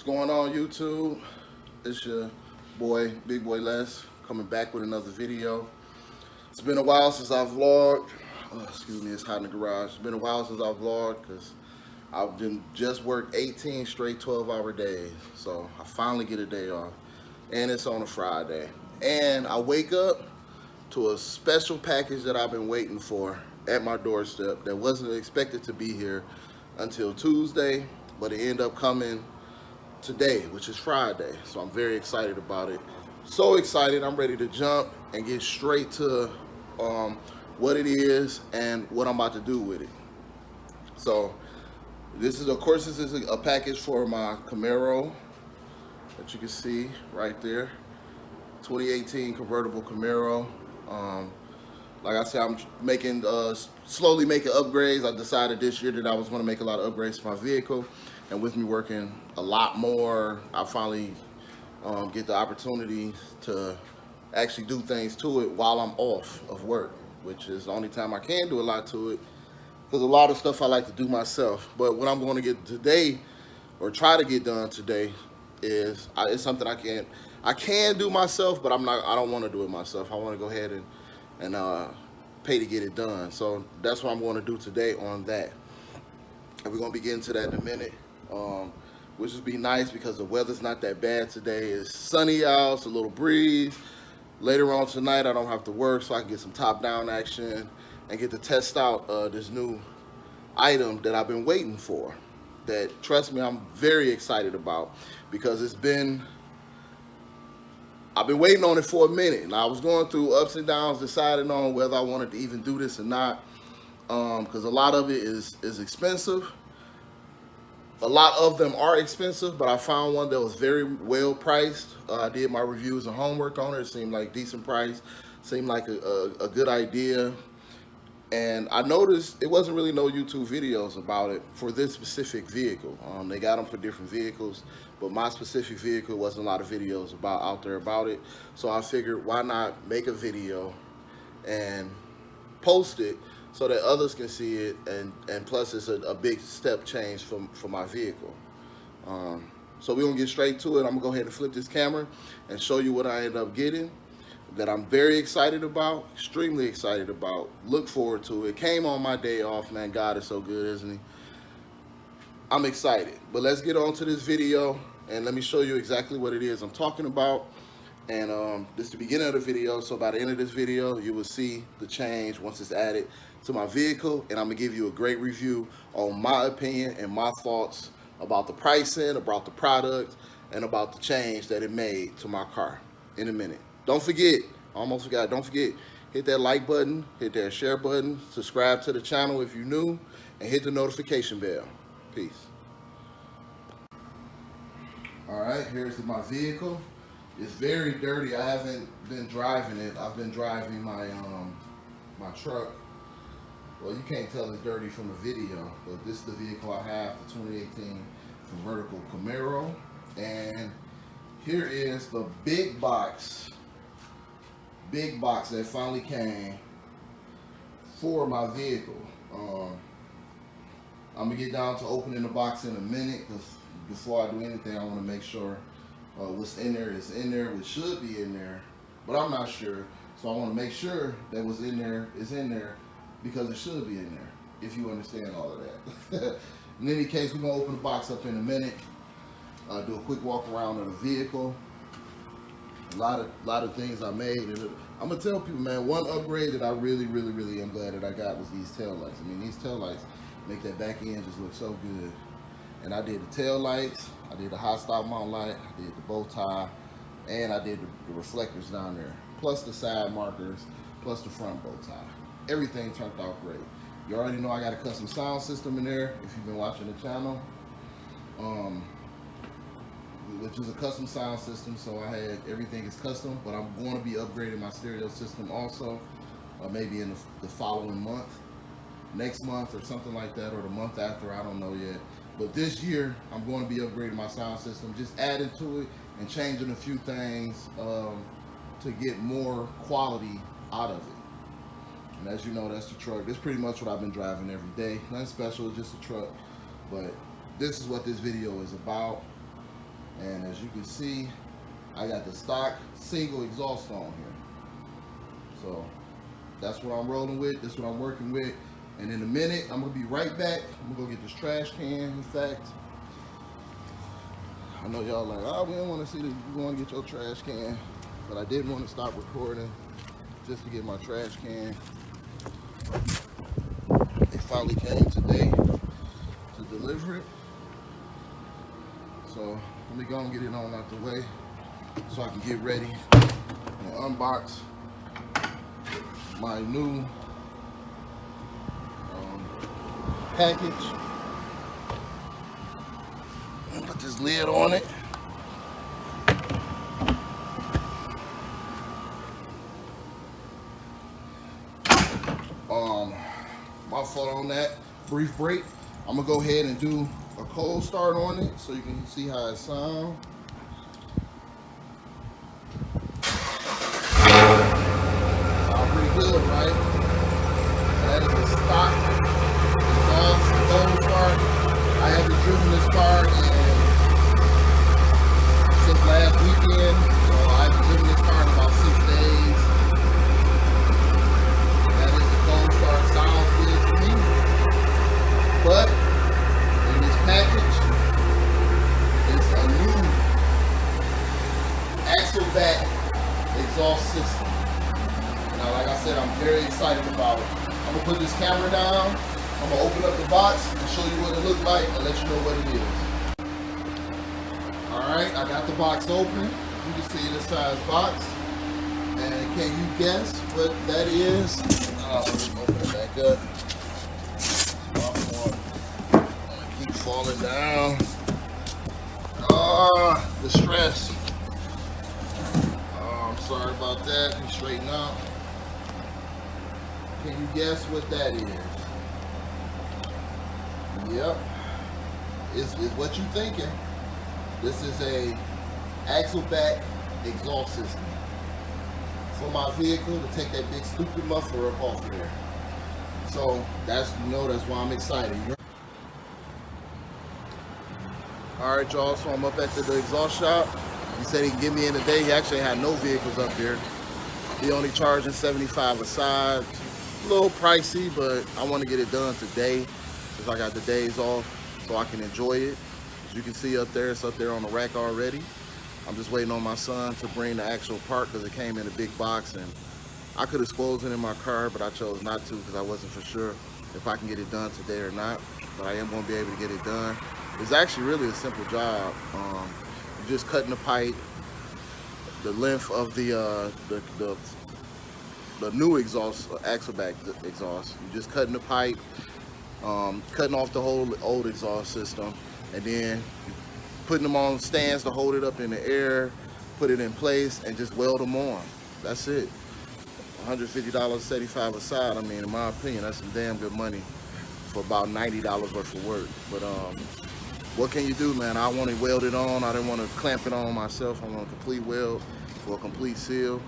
What's going on, YouTube? It's your boy, Big Boy Les, coming back with another video. It's been a while since I've vlogged. Excuse me, it's hot in the garage. It's been a while since I've vlogged because I've been just worked 18 straight 12-hour days. So I finally get a day off, and it's on a Friday. And I wake up to a special package that I've been waiting for at my doorstep that wasn't expected to be here until Tuesday, but it ended up coming today, which is Friday. So I'm very excited about it. So excited, I'm ready to jump and get straight to what it is and what I'm about to do with it. So this is, of course, this is a package for my Camaro that you can see right there. 2018 convertible Camaro. Like I said, I'm making slowly making upgrades. I decided this year that I was going to make a lot of upgrades to my vehicle, and with me working a lot more, I finally get the opportunity to actually do things to it while I'm off of work, which is the only time I can do a lot to it, because a lot of stuff I like to do myself. But what I'm going to get today, or try to get done today, is it's something I can do myself, but I don't want to do it myself. I want to go ahead and pay to get it done. So that's what I'm going to do today on that. And we're going to be getting to that in a minute, which would be nice because the weather's not that bad today. It's sunny out, it's a little breeze. Later on tonight, I don't have to work, so I can get some top-down action and get to test out this new item that I've been waiting for. That, trust me, I'm very excited about, because I've been waiting on it for a minute, and I was going through ups and downs, deciding on whether I wanted to even do this or not, because a lot of it is expensive. A lot of them are expensive, but I found one that was very well priced. I did my reviews and homework on it. It seemed like decent price, seemed like a good idea. And I noticed it wasn't really no YouTube videos about it for this specific vehicle. They got them for different vehicles, but my specific vehicle wasn't a lot of videos out there about it. So I figured, why not make a video and post it so that others can see it, and plus it's a big step change for my vehicle. So we're gonna get straight to it. I'm gonna go ahead and flip this camera and show you what I ended up getting, that I'm very excited about, extremely excited about. Look forward to it. Came on my day off, man. God is so good, isn't he? I'm excited. But let's get on to this video, and let me show you exactly what it is I'm talking about. And this is the beginning of the video, so by the end of this video, you will see the change once it's added to my vehicle, and I'm gonna give you a great review on my opinion and my thoughts about the pricing, about the product, and about the change that it made to my car in a minute. Don't forget, almost forgot, don't forget, hit that like button, hit that share button, subscribe to the channel if you're new, and hit the notification bell. Peace. All right, here's my vehicle. It's very dirty. I haven't been driving it. I've been driving my my truck. Well, you can't tell it's dirty from the video, but this is the vehicle I have, the 2018 convertible Camaro. And here is the big box that finally came for my vehicle. I'm gonna get down to opening the box in a minute, because before I do anything, I want to make sure what's in there is in there, which should be in there, but I'm not sure. So I want to make sure that what's in there is in there, because it should be in there, if you understand all of that. In any case, we're gonna open the box up in a minute. Do a quick walk around of the vehicle. A lot of things I made, and I'm gonna tell people, man, one upgrade that I really am glad that I got was these tail lights. I mean, these tail lights make that back end just look so good. And I did the tail lights, I did the high stop mount light, I did the bow tie, and I did the reflectors down there, plus the side markers, plus the front bow tie. Everything turned out great. You already know I got a custom sound system in there if you've been watching the channel, which is a custom sound system. So I had everything is custom, but I'm going to be upgrading my stereo system also, maybe in the following month, next month or something like that, or the month after, I don't know yet. But this year, I'm going to be upgrading my sound system, just adding to it and changing a few things to get more quality out of it. And as you know, that's the truck. This is pretty much what I've been driving every day. Nothing special, just a truck. But this is what this video is about. And as you can see, I got the stock single exhaust on here. So that's what I'm rolling with. That's what I'm working with. And in a minute, I'm gonna be right back. I'm gonna go get this trash can. In fact, I know y'all like, oh, we don't want to see that you going to get your trash can, but I didn't want to stop recording just to get my trash can. They finally came today to deliver it. So let me go and get it on out the way so I can get ready and unbox my new package. Put this lid on it. My fault on that. Brief break. I'm gonna go ahead and do a cold start on it so you can see how it sounds. Sounds pretty good, right? That is a stock exhaust cold start. I haven't driven this car since last weekend, so I've been driven this car in about 6 days. That is the cold start. Sounds good to me. But in this package, it's a new axle back exhaust system. Now, like I said, I'm very excited about it. I'm gonna put this camera down. I'm gonna open up the box and show you what it looks like and let you know what it is. Alright, I got the box open. You can see this size box. And can you guess what that is? Let me open it back up. Keep falling down. The stress. I'm sorry about that. Let me straighten out. Can you guess what that is? Yep, it's what you thinking. This is a axle back exhaust system for my vehicle to take that big stupid muffler up off there. So that's why I'm excited. All right, y'all. So I'm up at the exhaust shop. He said he can get me in today. He actually had no vehicles up here. He only charging $75 a side. A little pricey, but I want to get it done today. Because I got the days off so I can enjoy it. As you can see up there, it's up there on the rack already. I'm just waiting on my son to bring the actual part because it came in a big box and I could have disposed it in my car, but I chose not to because I wasn't for sure if I can get it done today or not. But I am going to be able to get it done. It's actually really a simple job. You're just cutting the pipe, the length of the new exhaust, axle back exhaust. You're just cutting the pipe. Cutting off the whole old exhaust system and then putting them on stands to hold it up in the air, put it in place and just weld them on. That's it. $150, $75 a side. I mean, in my opinion, that's some damn good money for about $90 worth of work. But what can you do, man? I want to weld it on. I didn't want to clamp it on myself. I want a complete weld for a complete seal.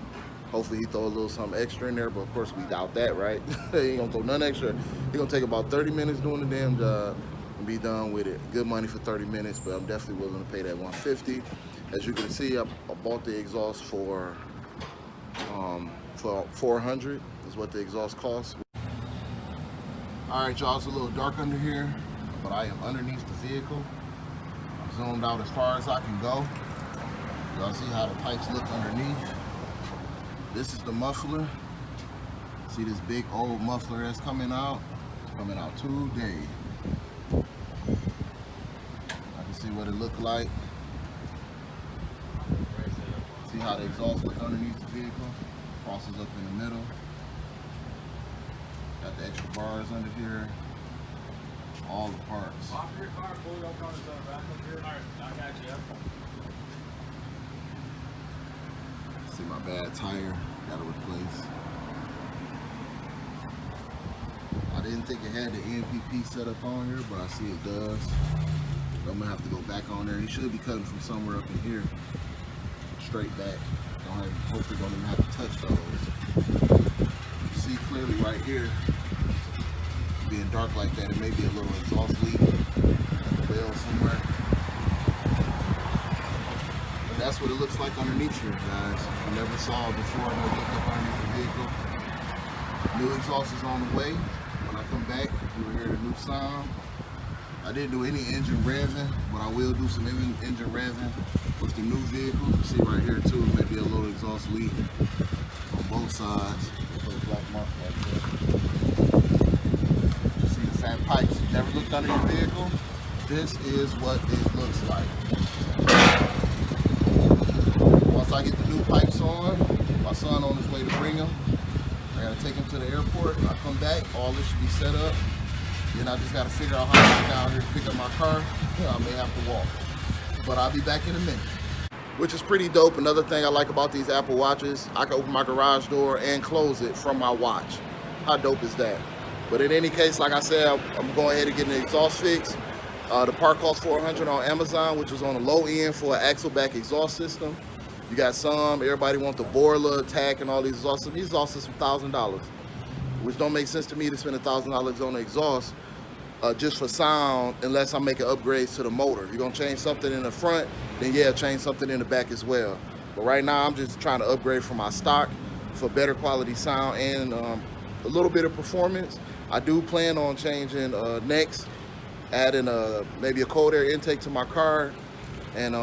Hopefully he throw a little something extra in there, but of course we doubt that, right? He ain't gonna throw none extra. He gonna take about 30 minutes doing the damn job and be done with it. Good money for 30 minutes, but I'm definitely willing to pay that $150. As you can see, I bought the exhaust for $400 is what the exhaust costs. All right, y'all, it's a little dark under here, but I am underneath the vehicle. I'm zoomed out as far as I can go. Y'all see how the pipes look underneath. This is the muffler. See this big old muffler that's coming out? It's coming out today. I can see what it looked like. See how the exhaust look underneath the vehicle? Crosses up in the middle. Got the extra bars under here. All the parts. Off your car, pull it up on the back up here. All right, I got you. See my bad tire, gotta replace. I didn't think it had the NPP set up on here, but I see it does. So I'm gonna have to go back on there. He should be cutting from somewhere up in here, straight back. Hopefully don't even have to touch those. You see clearly right here, being dark like that, it may be a little exhaust leak, well somewhere. that's what it looks like underneath here, guys. I never saw it before. I never looked up underneath the vehicle. New exhaust is on the way. When I come back, you'll hear the new sound. I didn't do any engine revving, but I will do some engine revving with the new vehicle. You see right here too, maybe a little exhaust leak on both sides. Put a black mark right there. You see the fat pipes. You never looked under your vehicle? This is what it looks like. Once I get the new pipes on, my son on his way to bring them. I gotta take him to the airport. When I come back, all this should be set up. Then I just gotta figure out how to get down here to pick up my car. I may have to walk, but I'll be back in a minute. Which is pretty dope. Another thing I like about these Apple Watches, I can open my garage door and close it from my watch. How dope is that? But in any case, like I said, I'm going ahead and getting the exhaust fixed. The part cost $400 on Amazon, which was on the low end for an axle back exhaust system. You got some, everybody want the Borla, Attack, and all these exhaust systems. These exhaust systems $1,000, which don't make sense to me to spend $1,000 on the exhaust just for sound, unless I'm making upgrades to the motor. If you're gonna change something in the front, then yeah, change something in the back as well. But right now, I'm just trying to upgrade from my stock for better quality sound and a little bit of performance. I do plan on changing next, adding maybe a cold air intake to my car, and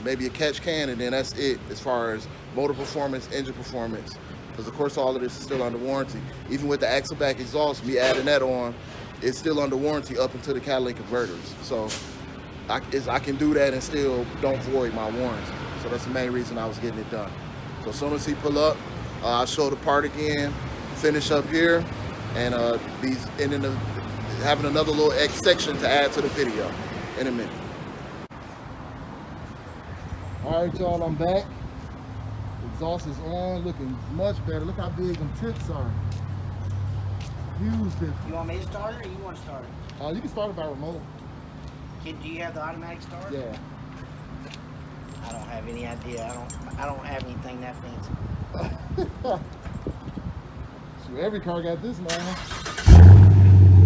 maybe a catch can, and then that's it as far as motor performance, engine performance. Because of course all of this is still under warranty. Even with the axle back exhaust, me adding that on, it's still under warranty up into the catalytic converters. So I can do that and still don't void my warranty. So that's the main reason I was getting it done. So as soon as he pull up, I'll show the part again, finish up here, and having another little X section to add to the video in a minute. All right, y'all, I'm back. Exhaust is on, looking much better. Look how big them tips are. Huge difference. You want me to start it or you want to start it? You can start it by remote. Do you have the automatic start? Yeah. I don't have any idea. I don't have anything that fancy. So every car got this now.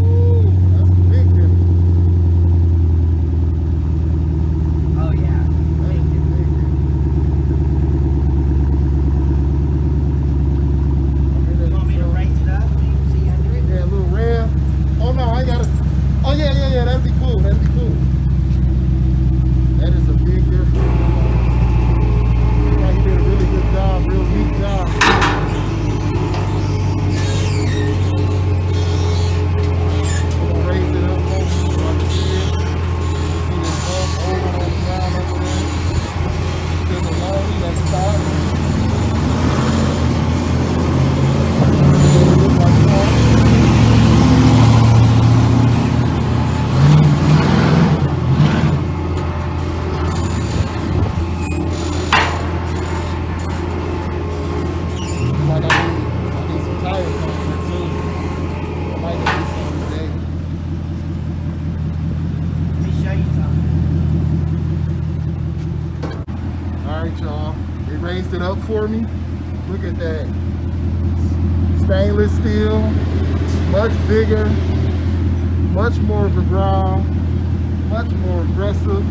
Ooh, that's a big difference. Oh yeah. Big difference. You want me to raise it up so you can see under it? Yeah, a little rev. Oh no, I got it. Oh yeah, that'd be cool. That'd be cool. That is a big difference. Yeah, he did a really good job, real neat job. I'm gonna raise it up more so I can see it. See this bump over on the ground up there. Still alone, that's the top. Look like that. Y'all, they raised it up for me. Look at that. Stainless steel, much bigger, much more of a growl, much more aggressive.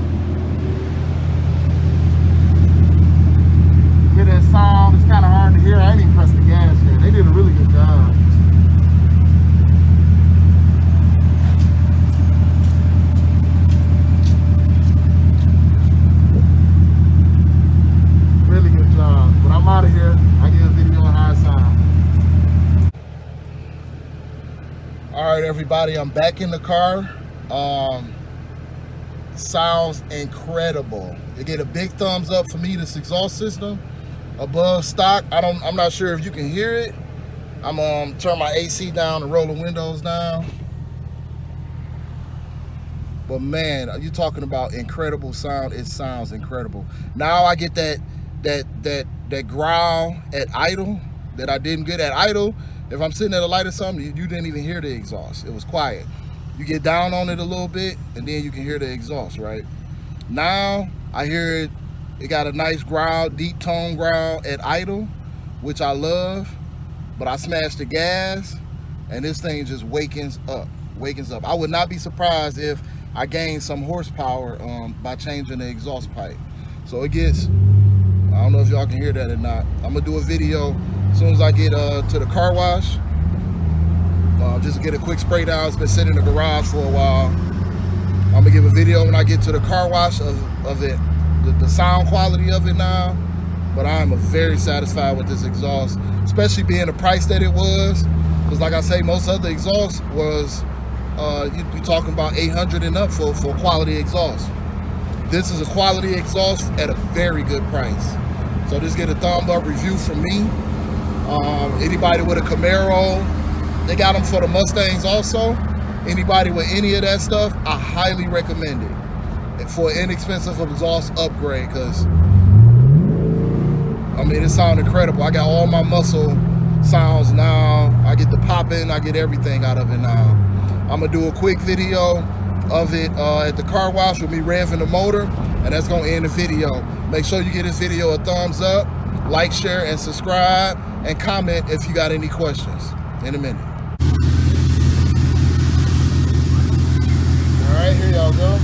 Hear that sound? It's kind of hard to hear. I didn't even press the gas yet. They did a really good job. But I'm out of here. I get a video on how it sounds. All right, everybody, I'm back in the car. Sounds incredible. You get a big thumbs up for me. This exhaust system above stock. I'm not sure if you can hear it. I'm turn my AC down and roll the windows down. But man, are you talking about incredible sound? It sounds incredible. Now I get that growl at idle that I didn't get at idle. If I'm sitting at a light or something, you didn't even hear the exhaust. It was quiet. You get down on it a little bit and then you can hear the exhaust, right? Now I hear it. It got a nice growl, deep tone growl at idle, which I love. But I smashed the gas and this thing just wakens up. I would not be surprised if I gained some horsepower by changing the exhaust pipe. So it gets I don't know if y'all can hear that or not. I'm gonna do a video as soon as I get to the car wash. Just to get a quick spray down. It's been sitting in the garage for a while. I'm gonna give a video when I get to the car wash of it, the sound quality of it now. But I am very satisfied with this exhaust, especially being the price that it was. Because like I say, most other exhausts was you talking about 800 and up for quality exhaust. This is a quality exhaust at a very good price. So just get a thumb up review from me. Anybody with a Camaro, they got them for the Mustangs also. Anybody with any of that stuff, I highly recommend it for an inexpensive exhaust upgrade, because I mean, it sounds incredible. I got all my muscle sounds now. I get the popping, I get everything out of it now. I'm gonna do a quick video of it at the car wash with me revving the motor, and that's gonna end the video. Make sure you give this video a thumbs up, like, share, and subscribe, and comment if you got any questions. In a minute. All right, here y'all go.